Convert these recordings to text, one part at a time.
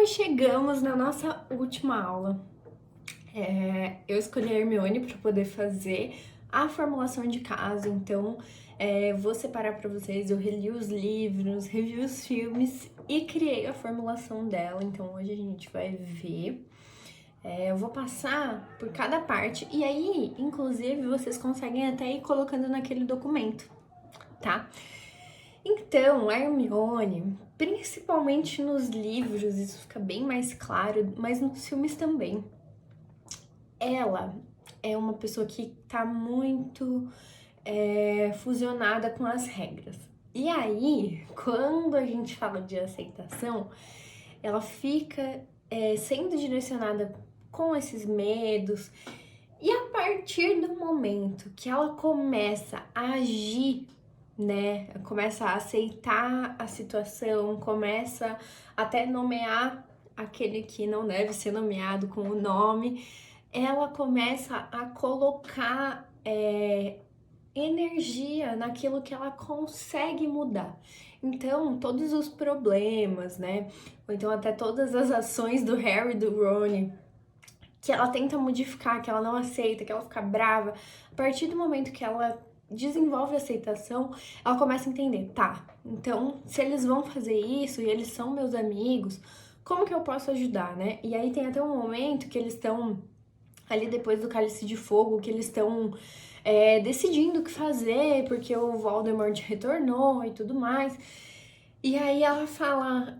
chegamos na nossa última aula. Eu escolhi a Hermione para poder fazer a formulação de caso, então vou separar para vocês. Eu reli os livros, revi os filmes e criei a formulação dela, então hoje a gente vai ver. Eu vou passar por cada parte e aí, inclusive, vocês conseguem até ir colocando naquele documento, tá? Então, a Hermione, principalmente nos livros, isso fica bem mais claro, mas nos filmes também. Ela é uma pessoa que tá muito fusionada com as regras. E aí, quando a gente fala de aceitação, ela fica sendo direcionada com esses medos. E a partir do momento que ela começa a agir, né, começa a aceitar a situação, começa até nomear aquele que não deve ser nomeado com o nome, ela começa a colocar energia naquilo que ela consegue mudar. Então, todos os problemas, né, ou então até todas as ações do Harry e do Ron, que ela tenta modificar, que ela não aceita, que ela fica brava, a partir do momento que ela desenvolve a aceitação, ela começa a entender, tá, então se eles vão fazer isso e eles são meus amigos, como que eu posso ajudar, né? E aí tem até um momento que eles estão ali depois do Cálice de Fogo, que eles estão decidindo o que fazer, porque o Voldemort retornou e tudo mais. E aí ela fala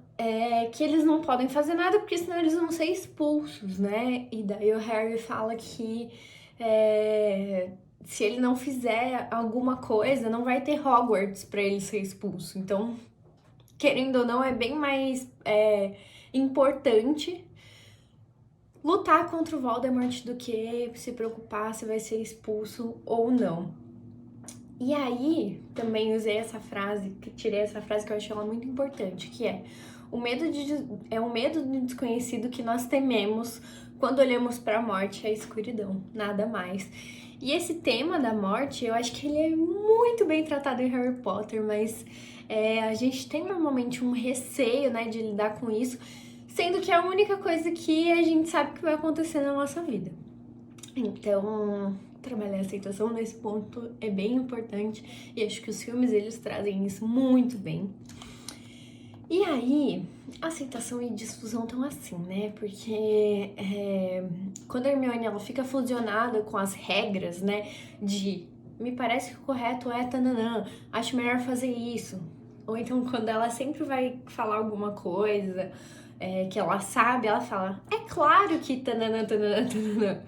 que eles não podem fazer nada, porque senão eles vão ser expulsos, né? E daí o Harry fala que se ele não fizer alguma coisa, não vai ter Hogwarts pra ele ser expulso. Então, querendo ou não, é bem mais importante lutar contra o Voldemort do que se preocupar se vai ser expulso ou não. E aí, também usei essa frase, tirei essa frase que eu achei ela muito importante, que é o medo do desconhecido que nós tememos quando olhamos para a morte e a escuridão, nada mais. E esse tema da morte, eu acho que ele é muito bem tratado em Harry Potter, mas a gente tem normalmente um receio, né, de lidar com isso, sendo que é a única coisa que a gente sabe que vai acontecer na nossa vida. Então, trabalhar a aceitação nesse ponto é bem importante e acho que os filmes eles trazem isso muito bem. E aí, aceitação e discussão estão assim, né? Porque quando a Hermione ela fica fusionada com as regras, né? De me parece que o correto é tananã, acho melhor fazer isso. Ou então quando ela sempre vai falar alguma coisa que ela sabe, ela fala, é claro que tananã, tananã, tananã.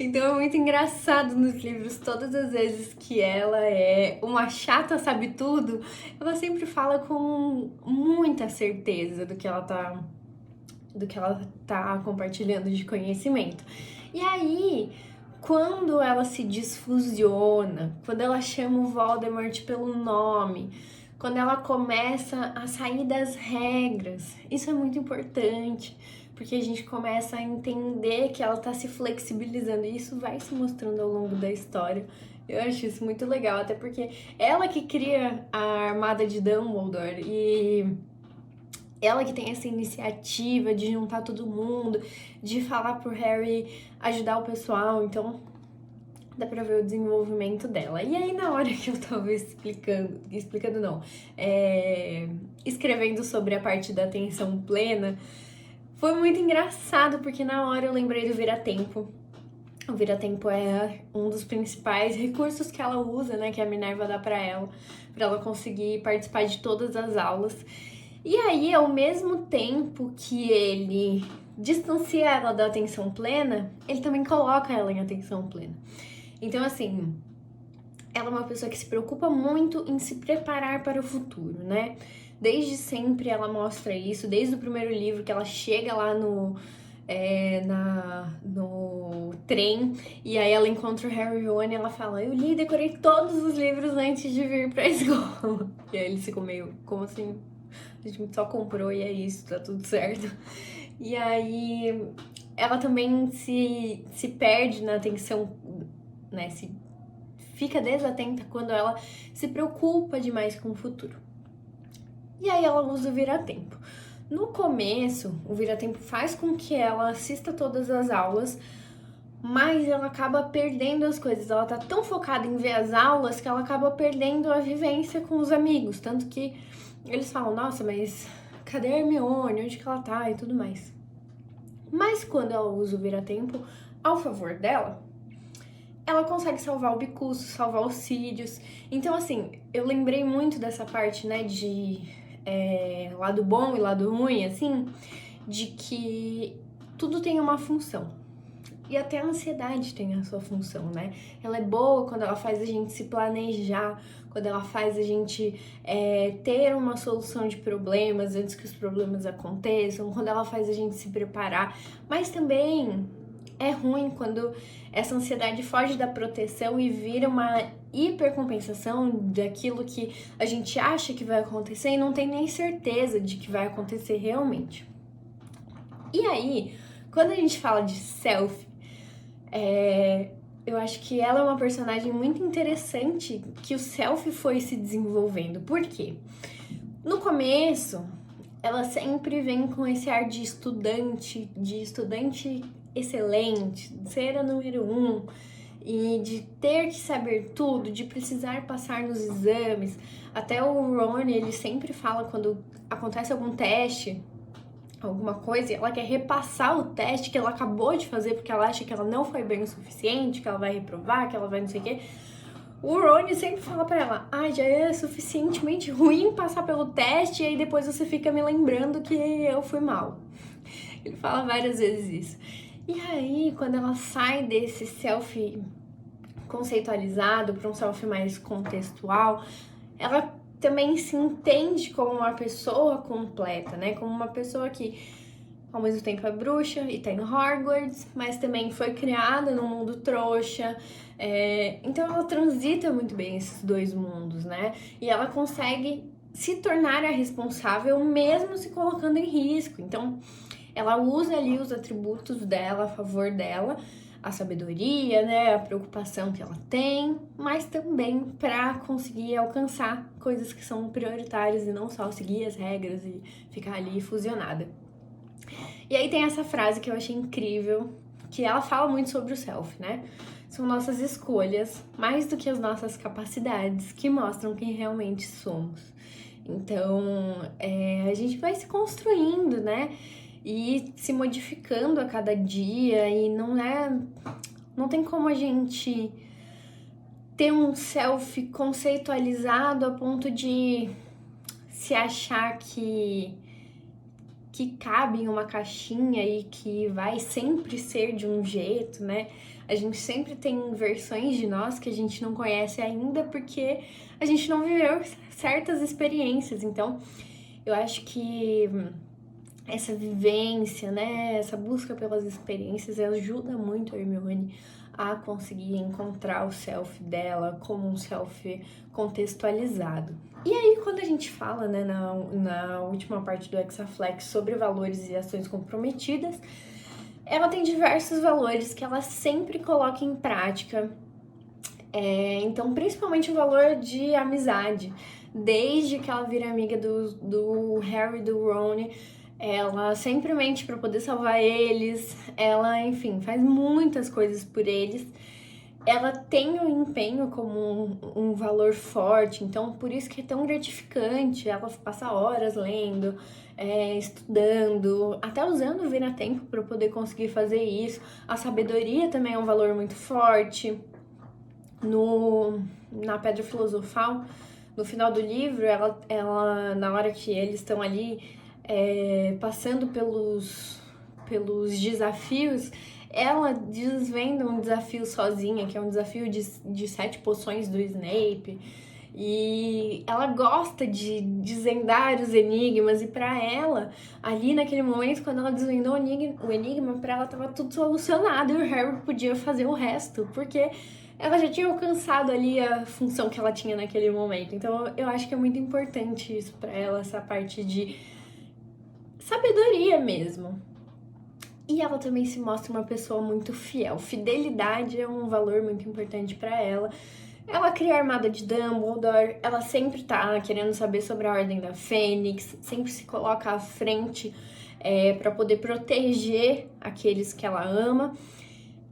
Então é muito engraçado nos livros, todas as vezes que ela é uma chata sabe tudo, ela sempre fala com muita certeza do que ela tá compartilhando de conhecimento. E aí, quando ela se desfusiona, quando ela chama o Voldemort pelo nome, quando ela começa a sair das regras, isso é muito importante, porque a gente começa a entender que ela tá se flexibilizando e isso vai se mostrando ao longo da história. Eu acho isso muito legal, até porque ela que cria a armada de Dumbledore e ela que tem essa iniciativa de juntar todo mundo, de falar pro Harry ajudar o pessoal, então dá pra ver o desenvolvimento dela. E aí, na hora que eu tava explicando não, escrevendo sobre a parte da atenção plena, foi muito engraçado, porque na hora eu lembrei do Vira-Tempo. O Vira-Tempo é um dos principais recursos que ela usa, né, que a Minerva dá pra ela conseguir participar de todas as aulas. E aí, ao mesmo tempo que ele distancia ela da atenção plena, ele também coloca ela em atenção plena. Então, assim, ela é uma pessoa que se preocupa muito em se preparar para o futuro, né? Desde sempre ela mostra isso, desde o primeiro livro que ela chega lá no trem e aí ela encontra o Harry e o Rony e ela fala, eu li e decorei todos os livros antes de vir pra escola. E aí eles ficam meio, como assim? A gente só comprou e é isso, tá tudo certo. E aí ela também se perde na atenção, né? Se fica desatenta quando ela se preocupa demais com o futuro. E aí ela usa o vira-tempo. No começo, o vira-tempo faz com que ela assista todas as aulas, mas ela acaba perdendo as coisas. Ela tá tão focada em ver as aulas que ela acaba perdendo a vivência com os amigos. Tanto que eles falam, nossa, mas cadê a Hermione? Onde que ela tá? E tudo mais. Mas quando ela usa o vira-tempo ao favor dela, ela consegue salvar o Bicurso, salvar os Sirius. Então, assim, eu lembrei muito dessa parte, né, de lado bom e lado ruim, assim, de que tudo tem uma função. E até a ansiedade tem a sua função, né? Ela é boa quando ela faz a gente se planejar, quando ela faz a gente ter uma solução de problemas antes que os problemas aconteçam, quando ela faz a gente se preparar. Mas também é ruim quando essa ansiedade foge da proteção e vira uma hipercompensação daquilo que a gente acha que vai acontecer e não tem nem certeza de que vai acontecer realmente. E aí, quando a gente fala de self, eu acho que ela é uma personagem muito interessante que o self foi se desenvolvendo. Por quê? No começo, ela sempre vem com esse ar de estudante excelente, de ser a número 1 e de ter que saber tudo, de precisar passar nos exames. Até o Ron, ele sempre fala quando acontece algum teste, alguma coisa, e ela quer repassar o teste que ela acabou de fazer porque ela acha que ela não foi bem o suficiente, que ela vai reprovar, que ela vai não sei o quê. O Ron sempre fala pra ela, já é suficientemente ruim passar pelo teste e aí depois você fica me lembrando que eu fui mal. Ele fala várias vezes isso. E aí, quando ela sai desse self conceitualizado para um self mais contextual, ela também se entende como uma pessoa completa, né? Como uma pessoa que ao mesmo tempo é bruxa e tá em Hogwarts, mas também foi criada num mundo trouxa. Então ela transita muito bem esses dois mundos, né? E ela consegue se tornar a responsável mesmo se colocando em risco. Então ela usa ali os atributos dela a favor dela, a sabedoria, né, a preocupação que ela tem, mas também para conseguir alcançar coisas que são prioritárias e não só seguir as regras e ficar ali fusionada. E aí tem essa frase que eu achei incrível, que ela fala muito sobre o self, né? São nossas escolhas, mais do que as nossas capacidades, que mostram quem realmente somos. Então, a gente vai se construindo, né? E se modificando a cada dia, e não tem como a gente ter um self conceitualizado a ponto de se achar que cabe em uma caixinha e que vai sempre ser de um jeito, né? A gente sempre tem versões de nós que a gente não conhece ainda porque a gente não viveu certas experiências. Então, eu acho que essa vivência, né, essa busca pelas experiências ajuda muito a Hermione a conseguir encontrar o self dela como um self contextualizado. E aí, quando a gente fala, né, na última parte do Hexaflex sobre valores e ações comprometidas, ela tem diversos valores que ela sempre coloca em prática. Então, principalmente o valor de amizade. Desde que ela vira amiga do Harry e do Ron, ela sempre mente pra poder salvar eles. Ela, enfim, faz muitas coisas por eles. Ela tem o empenho como um valor forte, então por isso que é tão gratificante. Ela passa horas lendo, estudando, até usando o vira-tempo para poder conseguir fazer isso. A sabedoria também é um valor muito forte. Na Pedra Filosofal, no final do livro, ela na hora que eles estão ali passando pelos desafios, ela desvenda um desafio sozinha, que é um desafio de 7 poções do Snape. E ela gosta de desvendar os enigmas, e para ela, ali naquele momento, quando ela desvendou o enigma, para ela tava tudo solucionado e o Harry podia fazer o resto, porque ela já tinha alcançado ali a função que ela tinha naquele momento. Então eu acho que é muito importante isso para ela, essa parte de sabedoria mesmo. E ela também se mostra uma pessoa muito fiel. Fidelidade é um valor muito importante para ela. Ela cria a armada de Dumbledore, ela sempre tá querendo saber sobre a Ordem da Fênix, sempre se coloca à frente para poder proteger aqueles que ela ama.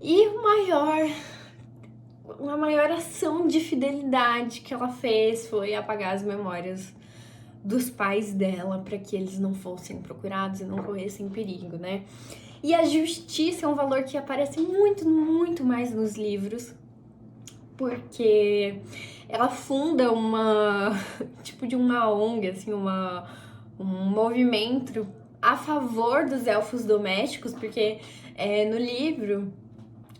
E a maior ação de fidelidade que ela fez foi apagar as memórias dos pais dela para que eles não fossem procurados e não corressem perigo, né? E a justiça é um valor que aparece muito, muito mais nos livros, porque ela funda tipo de uma ONG, assim, um movimento a favor dos elfos domésticos, porque no livro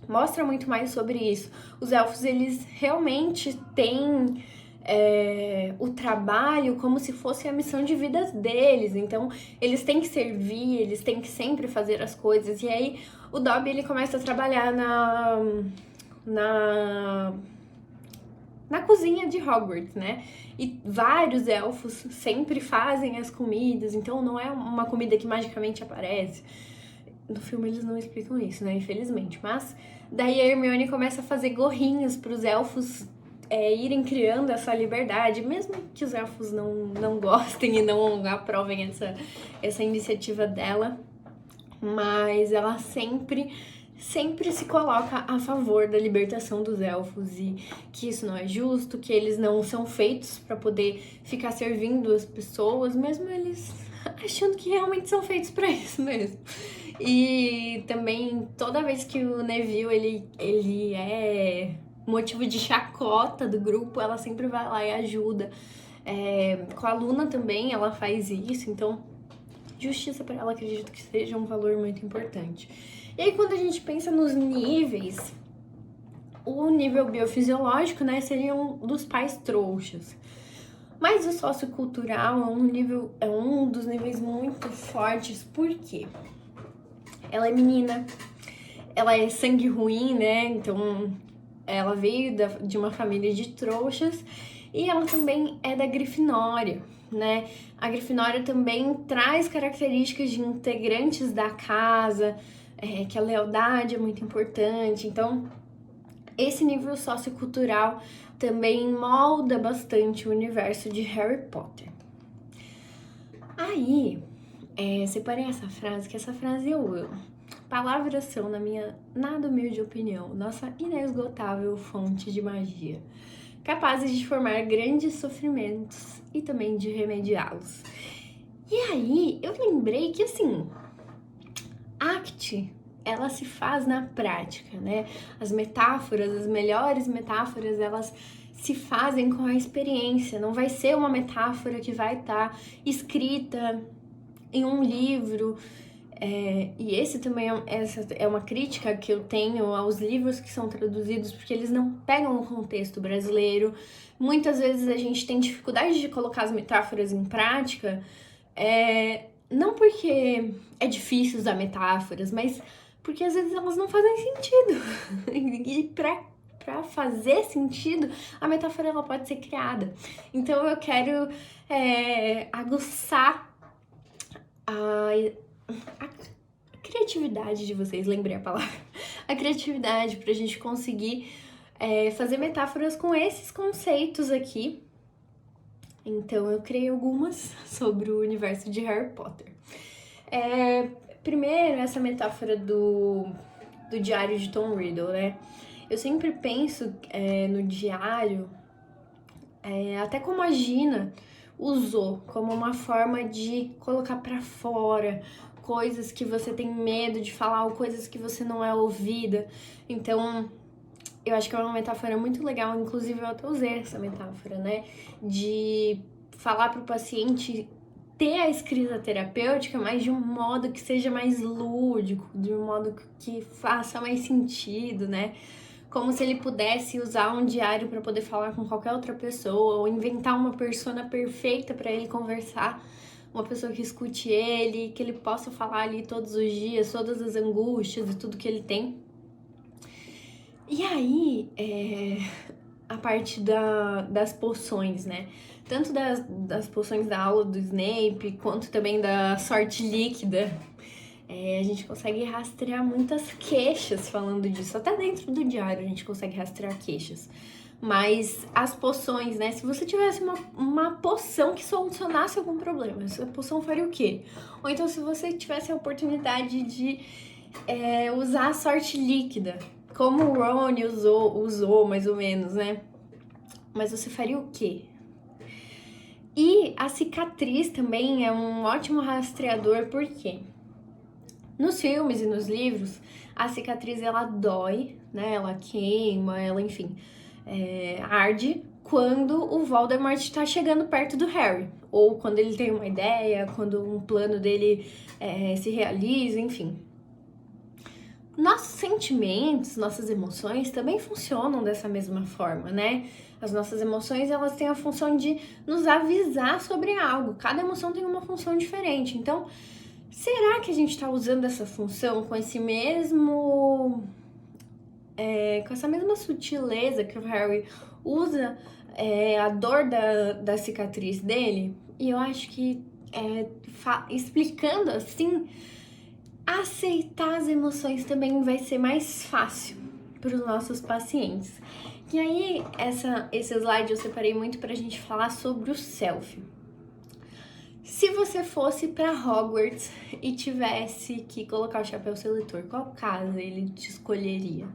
mostra muito mais sobre isso. Os elfos, eles realmente têm o trabalho como se fosse a missão de vida deles. Então, eles têm que servir, eles têm que sempre fazer as coisas. E aí, o Dobby, ele começa a trabalhar na cozinha de Hogwarts, né? E vários elfos sempre fazem as comidas, então não é uma comida que magicamente aparece. No filme eles não explicam isso, né? Infelizmente. Mas daí a Hermione começa a fazer gorrinhos pros elfos irem criando essa liberdade, mesmo que os elfos não gostem e não aprovem essa iniciativa dela. Mas ela sempre se coloca a favor da libertação dos elfos e que isso não é justo, que eles não são feitos para poder ficar servindo as pessoas, mesmo eles achando que realmente são feitos para isso mesmo. E também toda vez que o Neville ele é motivo de chacota do grupo, ela sempre vai lá e ajuda. Com a Luna também ela faz isso, então justiça para ela acredito que seja um valor muito importante. E aí quando a gente pensa nos níveis, o nível biofisiológico, né, seria um dos pais trouxas. Mas o sociocultural é um dos níveis muito fortes, por quê? Ela é menina, ela é sangue ruim, né? Então ela veio de uma família de trouxas e ela também é da Grifinória, né? A Grifinória também traz características de integrantes da casa, que a lealdade é muito importante. Então, esse nível sociocultural também molda bastante o universo de Harry Potter. Aí, separei essa frase, que essa frase eu amo. Palavras são, na minha nada humilde opinião, nossa inesgotável fonte de magia, capazes de formar grandes sofrimentos e também de remediá-los. E aí, eu lembrei que, assim, ACT, ela se faz na prática, né? As metáforas, as melhores metáforas, elas se fazem com a experiência. Não vai ser uma metáfora que vai estar escrita em um livro. E esse também essa é uma crítica que eu tenho aos livros que são traduzidos, porque eles não pegam o contexto brasileiro. Muitas vezes a gente tem dificuldade de colocar as metáforas em prática, não porque é difícil usar metáforas, mas porque às vezes elas não fazem sentido. E para fazer sentido, a metáfora ela pode ser criada. Então eu quero aguçar a criatividade de vocês, lembrei a palavra. A criatividade pra gente conseguir fazer metáforas com esses conceitos aqui. Então eu criei algumas sobre o universo de Harry Potter. Primeiro, essa metáfora do diário de Tom Riddle, né? Eu sempre penso no diário, até como a Gina usou, como uma forma de colocar pra fora coisas que você tem medo de falar ou coisas que você não é ouvida. Então, eu acho que é uma metáfora muito legal, inclusive eu até usei essa metáfora, né? De falar pro paciente ter a escrita terapêutica, mas de um modo que seja mais lúdico, de um modo que faça mais sentido, né? Como se ele pudesse usar um diário para poder falar com qualquer outra pessoa, ou inventar uma persona perfeita para ele conversar, uma pessoa que escute ele, que ele possa falar ali todos os dias, todas as angústias e tudo que ele tem. E aí, a parte das poções, né? Tanto das poções da aula do Snape, quanto também da sorte líquida. A gente consegue rastrear muitas queixas falando disso. Até dentro do diário a gente consegue rastrear queixas. Mas as poções, né? Se você tivesse uma poção que solucionasse algum problema, essa poção faria o quê? Ou então, se você tivesse a oportunidade de usar a sorte líquida, como o Ron usou mais ou menos, né? Mas você faria o quê? E a cicatriz também é um ótimo rastreador, por quê? Nos filmes e nos livros, a cicatriz ela dói, né? Ela queima, ela, enfim, arde quando o Voldemort está chegando perto do Harry. Ou quando ele tem uma ideia, quando um plano dele se realiza, enfim. Nossos sentimentos, nossas emoções também funcionam dessa mesma forma, né? As nossas emoções, elas têm a função de nos avisar sobre algo. Cada emoção tem uma função diferente. Então, será que a gente está usando essa função com esse mesmo... com essa mesma sutileza que o Harry usa a dor da cicatriz dele? E eu acho que explicando assim, aceitar as emoções também vai ser mais fácil para os nossos pacientes. E aí, esse slide eu separei muito pra gente falar sobre o self. Se você fosse para Hogwarts e tivesse que colocar o chapéu seletor, qual casa ele te escolheria?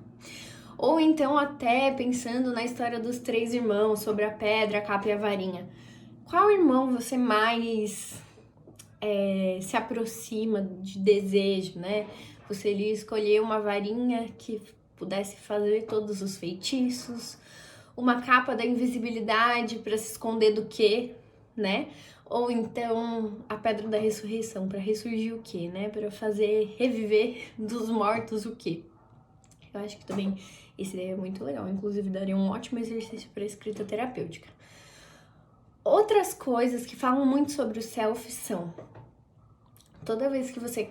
Ou então até pensando na história dos 3 irmãos, sobre a pedra, a capa e a varinha. Qual irmão você mais se aproxima de desejo, né? Você iria escolher uma varinha que pudesse fazer todos os feitiços, uma capa da invisibilidade para se esconder do quê, né? Ou então a pedra da ressurreição, para ressurgir o quê, né? Para fazer reviver dos mortos o quê? Eu acho que também esse daí é muito legal, inclusive daria um ótimo exercício para escrita terapêutica. Outras coisas que falam muito sobre o self são: toda vez que você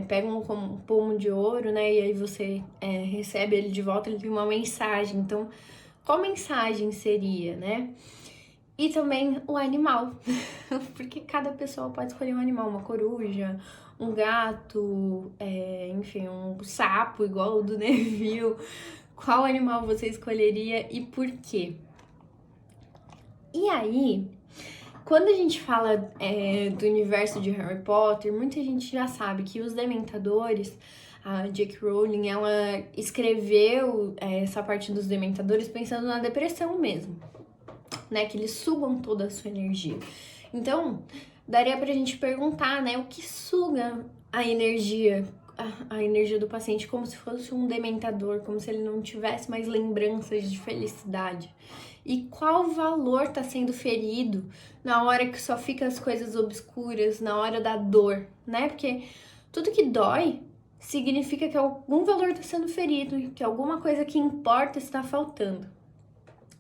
pega um pomo de ouro, né, e aí você recebe ele de volta, ele tem uma mensagem. Então, qual mensagem seria, né? E também o animal, porque cada pessoa pode escolher um animal, uma coruja, um gato, enfim, um sapo igual o do Neville. Qual animal você escolheria e por quê? E aí, quando a gente fala do universo de Harry Potter, muita gente já sabe que os Dementadores, a J.K. Rowling, ela escreveu essa parte dos Dementadores pensando na depressão mesmo, né? Que eles sugam toda a sua energia. Então, daria pra gente perguntar, né? O que suga a energia do paciente, como se fosse um dementador, como se ele não tivesse mais lembranças de felicidade. E qual valor tá sendo ferido na hora que só fica as coisas obscuras, na hora da dor, né? Porque tudo que dói significa que algum valor tá sendo ferido, que alguma coisa que importa está faltando.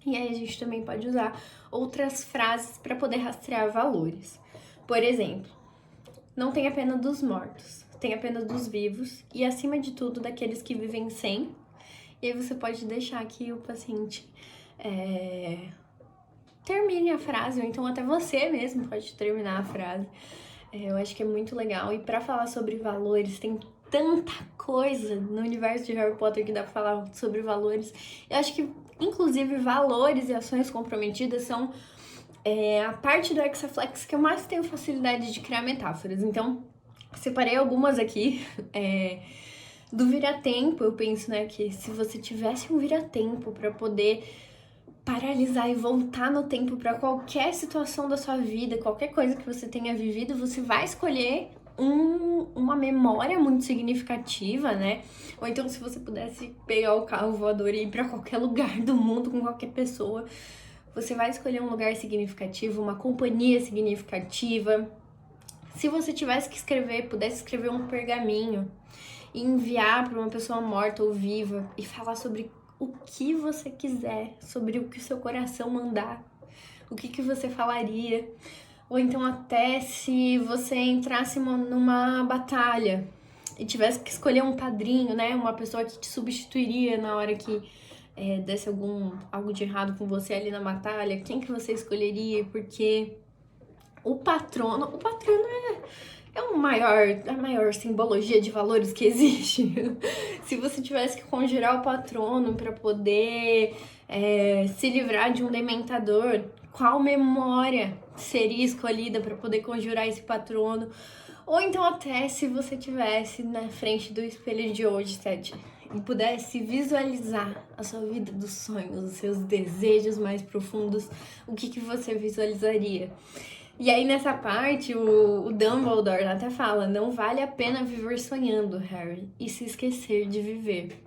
E aí a gente também pode usar outras frases para poder rastrear valores. Por exemplo, não tenha pena dos mortos, tenha pena dos vivos e, acima de tudo, daqueles que vivem sem. E aí você pode deixar que o paciente termine a frase, ou então até você mesmo pode terminar a frase. Eu acho que é muito legal. E para falar sobre valores, tem tanta coisa no universo de Harry Potter que dá pra falar sobre valores. Eu acho que, inclusive, valores e ações comprometidas são a parte do Hexaflex que eu mais tenho facilidade de criar metáforas. Então, separei algumas aqui. Do vira-tempo, eu penso, né, que se você tivesse um vira-tempo para poder paralisar e voltar no tempo para qualquer situação da sua vida, qualquer coisa que você tenha vivido, você vai escolher uma memória muito significativa, né? Ou então, se você pudesse pegar o carro voador e ir para qualquer lugar do mundo com qualquer pessoa, você vai escolher um lugar significativo, uma companhia significativa. Se você tivesse que escrever, pudesse escrever um pergaminho e enviar para uma pessoa morta ou viva e falar sobre o que você quiser, sobre o que o seu coração mandar, o que você falaria. Ou então até se você entrasse numa batalha e tivesse que escolher um padrinho, né? Uma pessoa que te substituiria na hora que desse algo de errado com você ali na batalha, quem que você escolheria? Porque o patrono a maior simbologia de valores que existe. Se você tivesse que conjurar o patrono para poder se livrar de um dementador, qual memória seria escolhida para poder conjurar esse patrono? Ou então até se você tivesse na frente do espelho de hoje, Sete, e pudesse visualizar a sua vida dos sonhos, os seus desejos mais profundos, o que você visualizaria? E aí nessa parte o Dumbledore até fala, não vale a pena viver sonhando, Harry, e se esquecer de viver.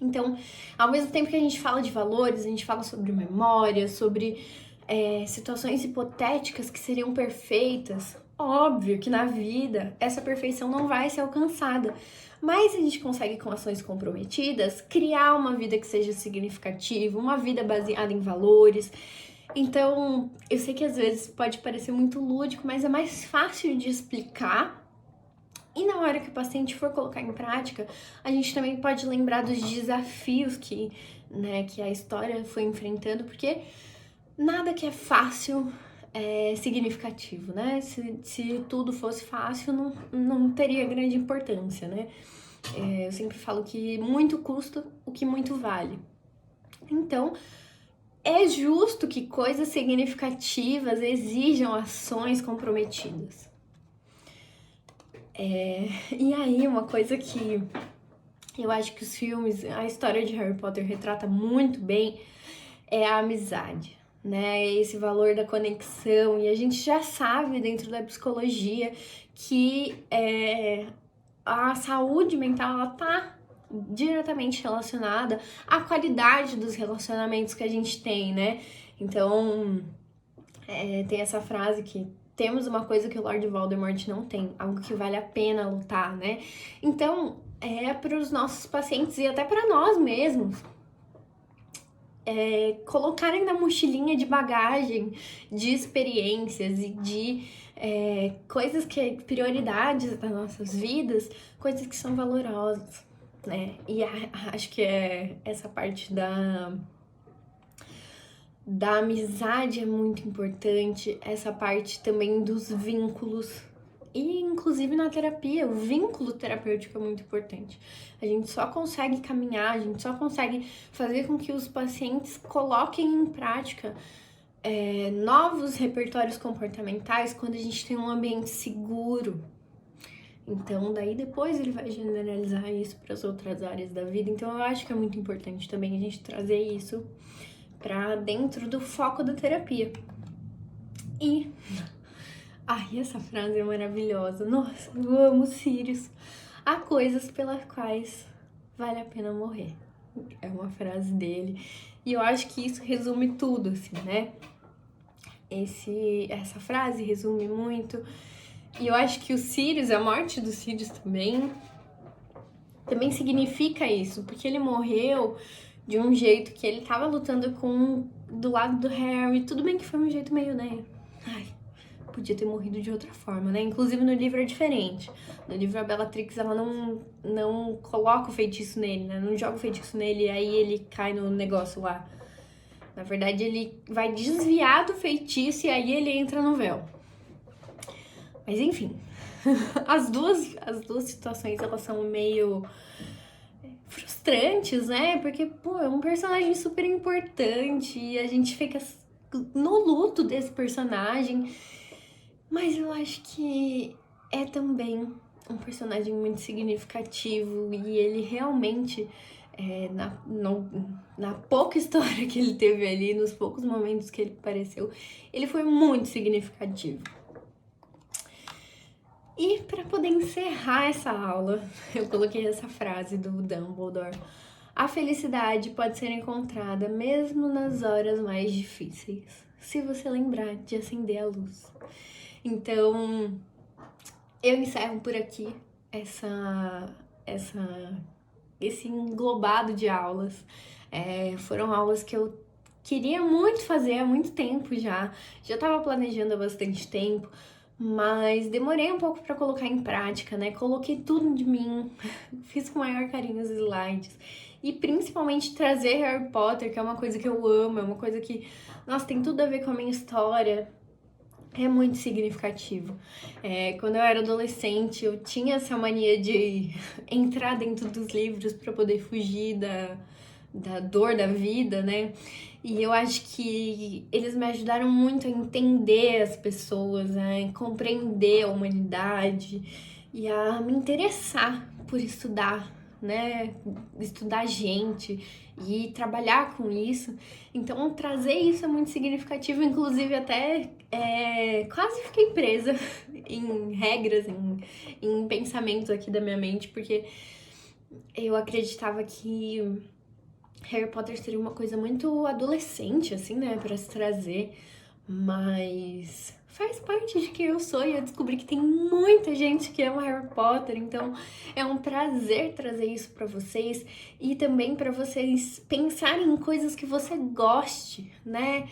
Então, ao mesmo tempo que a gente fala de valores, a gente fala sobre memória, sobre situações hipotéticas que seriam perfeitas. Óbvio que na vida essa perfeição não vai ser alcançada, mas a gente consegue, com ações comprometidas, criar uma vida que seja significativa, uma vida baseada em valores. Então, eu sei que às vezes pode parecer muito lúdico, mas é mais fácil de explicar. E na hora que o paciente for colocar em prática, a gente também pode lembrar dos desafios que a história foi enfrentando, porque nada que é fácil é significativo, né? Se tudo fosse fácil, não teria grande importância, né? Eu sempre falo que muito custa o que muito vale. Então, é justo que coisas significativas exijam ações comprometidas. E aí, uma coisa que eu acho que os filmes, a história de Harry Potter retrata muito bem é a amizade, né? Esse valor da conexão. E a gente já sabe dentro da psicologia que a saúde mental, ela tá diretamente relacionada à qualidade dos relacionamentos que a gente tem, né? Então, tem essa frase que temos uma coisa que o Lord Voldemort não tem, algo que vale a pena lutar, né? Então, para os nossos pacientes e até para nós mesmos, colocarem na mochilinha de bagagem, de experiências e de coisas prioridades das nossas vidas, coisas que são valorosas, né? E acho que essa parte da amizade é muito importante, essa parte também dos vínculos. E, inclusive, na terapia, o vínculo terapêutico é muito importante. A gente só consegue caminhar, a gente só consegue fazer com que os pacientes coloquem em prática novos repertórios comportamentais quando a gente tem um ambiente seguro. Então, daí depois ele vai generalizar isso para as outras áreas da vida. Então, eu acho que é muito importante também a gente trazer isso para dentro do foco da terapia. E essa frase é maravilhosa. Nossa, eu amo Sirius. Há coisas pelas quais vale a pena morrer. É uma frase dele. E eu acho que isso resume tudo, assim, né? Essa frase resume muito. E eu acho que o Sirius, a morte do Sirius também significa isso. Porque ele morreu de um jeito que ele tava lutando do lado do Harry. Tudo bem que foi um jeito meio, né? Podia ter morrido de outra forma, né? Inclusive no livro é diferente. No livro a Bellatrix, ela não coloca o feitiço nele, né? Não joga o feitiço nele e aí ele cai no negócio lá. Na verdade, ele vai desviar do feitiço e aí ele entra no véu. Mas enfim, as duas situações, elas são meio frustrantes, né? Porque, é um personagem super importante e a gente fica no luto desse personagem. Mas eu acho que é também um personagem muito significativo e ele realmente, na pouca história que ele teve ali, nos poucos momentos que ele apareceu, ele foi muito significativo. E para poder encerrar essa aula, eu coloquei essa frase do Dumbledore. A felicidade pode ser encontrada mesmo nas horas mais difíceis, se você lembrar de acender a luz. Então, eu encerro por aqui esse englobado de aulas. Foram aulas que eu queria muito fazer há muito tempo já. Já estava planejando há bastante tempo, mas demorei um pouco para colocar em prática, né? Coloquei tudo de mim, fiz com o maior carinho os slides. E principalmente trazer Harry Potter, que é uma coisa que eu amo, é uma coisa que, nossa, tem tudo a ver com a minha história. é muito significativo. Quando eu era adolescente, eu tinha essa mania de entrar dentro dos livros para poder fugir da dor da vida, né? E eu acho que eles me ajudaram muito a entender as pessoas, a compreender a humanidade e a me interessar por estudar, né? Estudar gente e trabalhar com isso. Então, trazer isso é muito significativo, inclusive até quase fiquei presa em regras, em pensamentos aqui da minha mente, porque eu acreditava que Harry Potter seria uma coisa muito adolescente, assim, né, pra se trazer, mas faz parte de quem eu sou e eu descobri que tem muita gente que ama Harry Potter, então é um prazer trazer isso pra vocês e também pra vocês pensarem em coisas que você goste, né,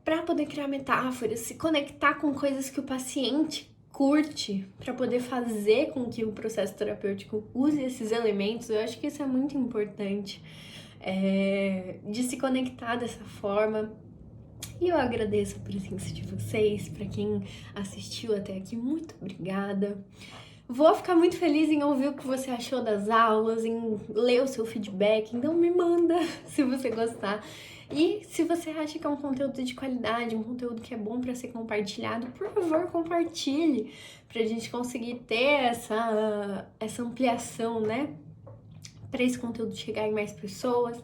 pra poder criar metáforas, se conectar com coisas que o paciente curte, pra poder fazer com que o processo terapêutico use esses elementos. Eu acho que isso é muito importante, de se conectar dessa forma. E eu agradeço a presença de vocês, para quem assistiu até aqui, muito obrigada. Vou ficar muito feliz em ouvir o que você achou das aulas, em ler o seu feedback, então me manda se você gostar. E se você acha que é um conteúdo de qualidade, um conteúdo que é bom para ser compartilhado, por favor, compartilhe, para a gente conseguir ter essa ampliação, né? Para esse conteúdo chegar em mais pessoas.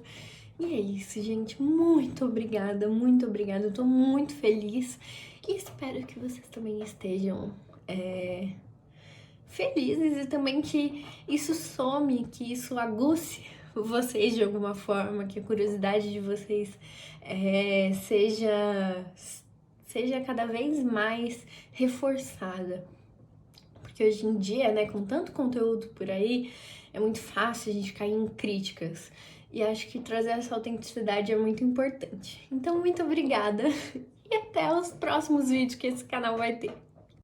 E é isso, gente. Muito obrigada, muito obrigada. Eu tô muito feliz e espero que vocês também estejam felizes e também que isso some, que isso aguce vocês de alguma forma, que a curiosidade de vocês seja cada vez mais reforçada. Porque hoje em dia, né, com tanto conteúdo por aí, é muito fácil a gente cair em críticas. E acho que trazer essa autenticidade é muito importante. Então, muito obrigada e até os próximos vídeos que esse canal vai ter.